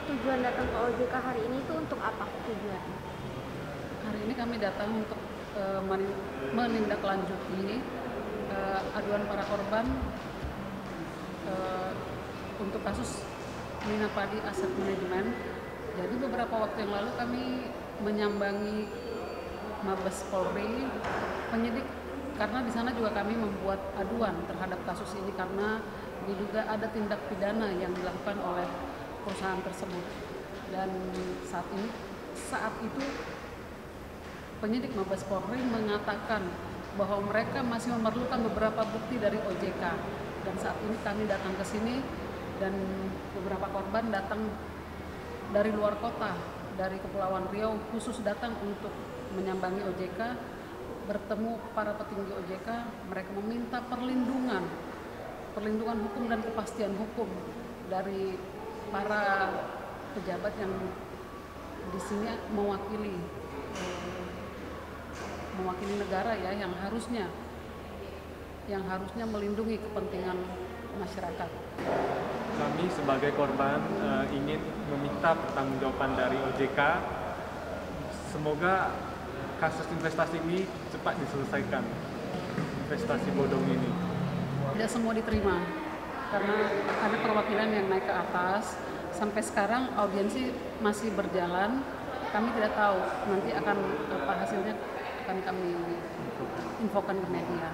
tujuan datang ke OJK hari ini itu untuk apa tujuannya? Hari ini kami datang untuk menindaklanjuti aduan para korban untuk kasus Mina Padi Asset Management. Jadi beberapa waktu yang lalu kami menyambangi Mabes Polri penyidik karena di sana juga kami membuat aduan terhadap kasus ini karena diduga ada tindak pidana yang dilakukan oleh perusahaan tersebut. Dan saat itu penyidik Mabes Polri mengatakan bahwa mereka masih memerlukan beberapa bukti dari OJK. Dan saat ini kami datang ke sini dan beberapa korban datang dari luar kota, dari Kepulauan Riau khusus datang untuk menyambangi OJK, bertemu para petinggi OJK. Mereka meminta perlindungan hukum dan kepastian hukum dari para pejabat yang di sini mewakili negara ya, yang harusnya melindungi kepentingan masyarakat. Kami sebagai korban ingin meminta pertanggungjawaban dari OJK. Semoga kasus investasi ini cepat diselesaikan, investasi bodong ini. Tidak semua diterima karena ada perwakilan yang naik ke atas. Sampai sekarang audiensi masih berjalan. Kami tidak tahu nanti akan apa hasilnya, akan kami infokan ke media.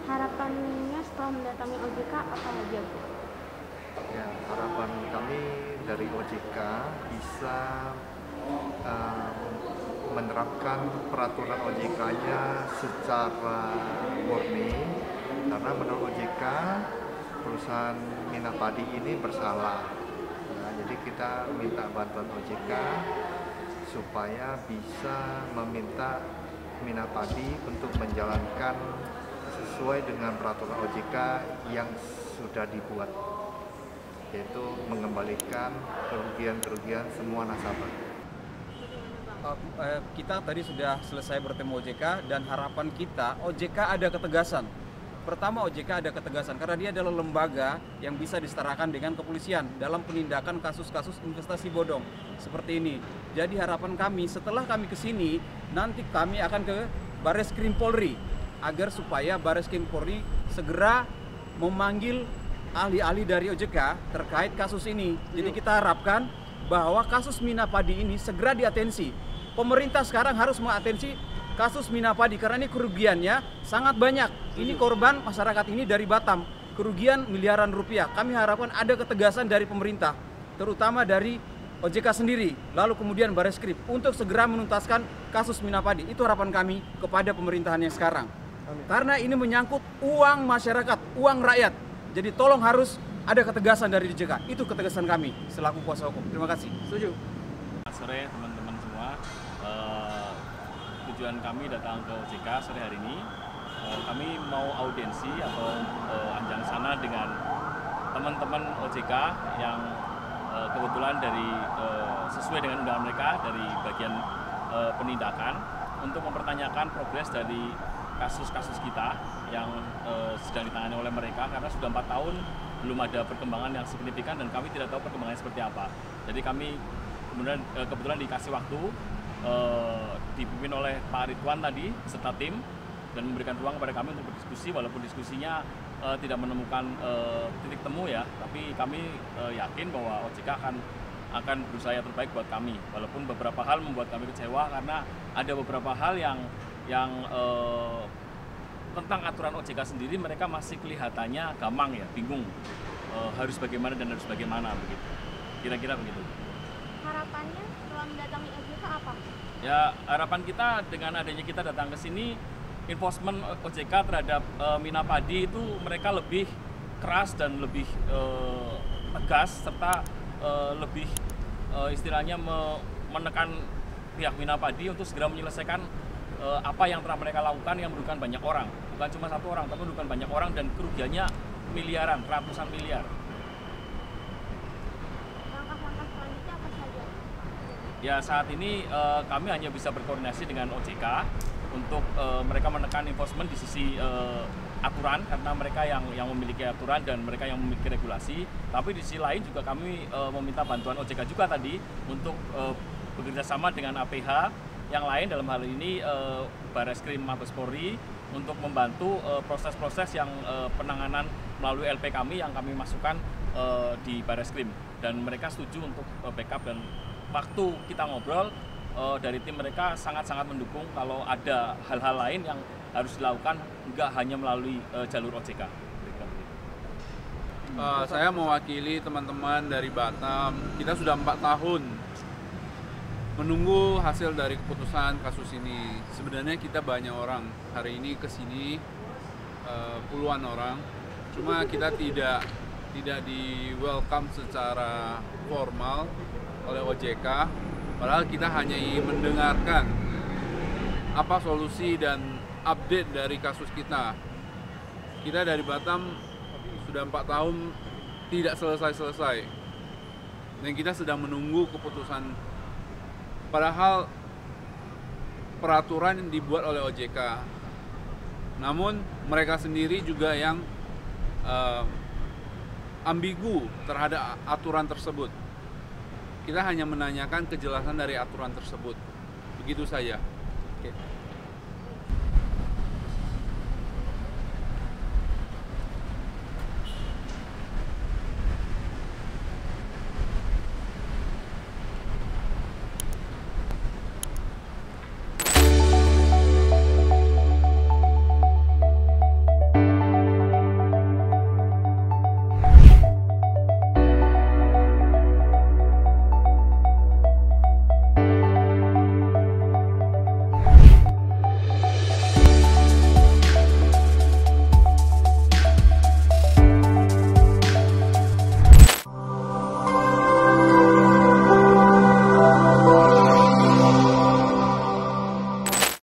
Harapannya setelah mendatangi OJK apa aja, Bu? Ya, harapan kami dari OJK bisa menerapkan peraturan OJK-nya secara murni, karena menurut OJK perusahaan Mina Padi ini bersalah. Nah, jadi kita minta bantuan OJK supaya bisa meminta Mina Padi untuk menjalankan sesuai dengan peraturan OJK yang sudah dibuat, yaitu mengembalikan kerugian-kerugian semua nasabah. Kita tadi sudah selesai bertemu OJK dan harapan kita OJK ada ketegasan. Pertama, OJK ada ketegasan karena dia adalah lembaga yang bisa disetarakan dengan kepolisian dalam penindakan kasus-kasus investasi bodong seperti ini. Jadi harapan kami setelah kami ke sini, nanti kami akan ke Barreskrim Polri agar supaya Barreskrim Polri segera memanggil ahli-ahli dari OJK terkait kasus ini. Jadi kita harapkan bahwa kasus Mina Padi ini segera diatensi. Pemerintah sekarang harus mengatensi kasus Mina Padi karena ini kerugiannya sangat banyak. Ini korban masyarakat ini dari Batam, kerugian miliaran rupiah. Kami harapkan ada ketegasan dari pemerintah, terutama dari OJK sendiri, lalu kemudian Barreskrim untuk segera menuntaskan kasus Mina Padi. Itu harapan kami kepada pemerintahan yang sekarang. Karena ini menyangkut uang masyarakat, uang rakyat. Jadi tolong harus ada ketegasan dari OJK. Itu ketegasan kami selaku kuasa hukum. Terima kasih. Setuju. Selamat sore teman-teman semua. Tujuan kami datang ke OJK sore hari ini. Kami mau audiensi atau anjang sana dengan teman-teman OJK yang kebetulan dari sesuai dengan undangan mereka dari bagian penindakan untuk mempertanyakan progres dari kasus-kasus kita yang sedang ditangani oleh mereka, karena sudah 4 tahun belum ada perkembangan yang signifikan dan kami tidak tahu perkembangannya seperti apa. Jadi kami kebetulan dikasih waktu dipimpin oleh Pak Ridwan tadi serta tim dan memberikan ruang kepada kami untuk berdiskusi, walaupun diskusinya tidak menemukan titik temu ya, tapi kami yakin bahwa OJK akan berusaha yang terbaik buat kami, walaupun beberapa hal membuat kami kecewa karena ada beberapa hal yang tentang aturan OJK sendiri mereka masih kelihatannya gamang ya, bingung harus bagaimana dan harus bagaimana begitu. Kira-kira begitu. Harapannya setelah mendatangi OJK apa? Ya, harapan kita dengan adanya kita datang ke sini, enforcement OJK terhadap Mina Padi itu mereka lebih keras dan lebih tegas serta lebih istilahnya menekan pihak Mina Padi untuk segera menyelesaikan apa yang telah mereka lakukan yang merugikan banyak orang, bukan cuma 1 orang tapi merugikan banyak orang dan kerugiannya miliaran, ratusan miliar. Langkah-langkah selanjutnya apa saja? Ya, saat ini kami hanya bisa berkoordinasi dengan OJK untuk mereka menekan enforcement di sisi aturan karena mereka yang memiliki aturan dan mereka yang memiliki regulasi. Tapi di sisi lain juga kami meminta bantuan OJK juga tadi untuk bekerja sama dengan APH yang lain, dalam hal ini Bareskrim Mabes Polri, untuk membantu proses-proses yang penanganan melalui LP kami yang kami masukkan di Bareskrim, dan mereka setuju untuk backup. Dan waktu kita ngobrol dari tim mereka sangat-sangat mendukung kalau ada hal-hal lain yang harus dilakukan, nggak hanya melalui jalur OJK. Saya mewakili teman-teman dari Batam. Kita sudah 4 tahun menunggu hasil dari keputusan kasus ini. Sebenarnya kita banyak orang hari ini kesini, puluhan orang. Cuma kita tidak di welcome secara formal oleh OJK. Padahal kita hanya ingin mendengarkan apa solusi dan update dari kasus kita. Kita dari Batam sudah 4 tahun tidak selesai-selesai. Dan kita sedang menunggu keputusan. Padahal peraturan yang dibuat oleh OJK. Namun mereka sendiri juga yang ambigu terhadap aturan tersebut. Kita hanya menanyakan kejelasan dari aturan tersebut. Begitu saja. Oke.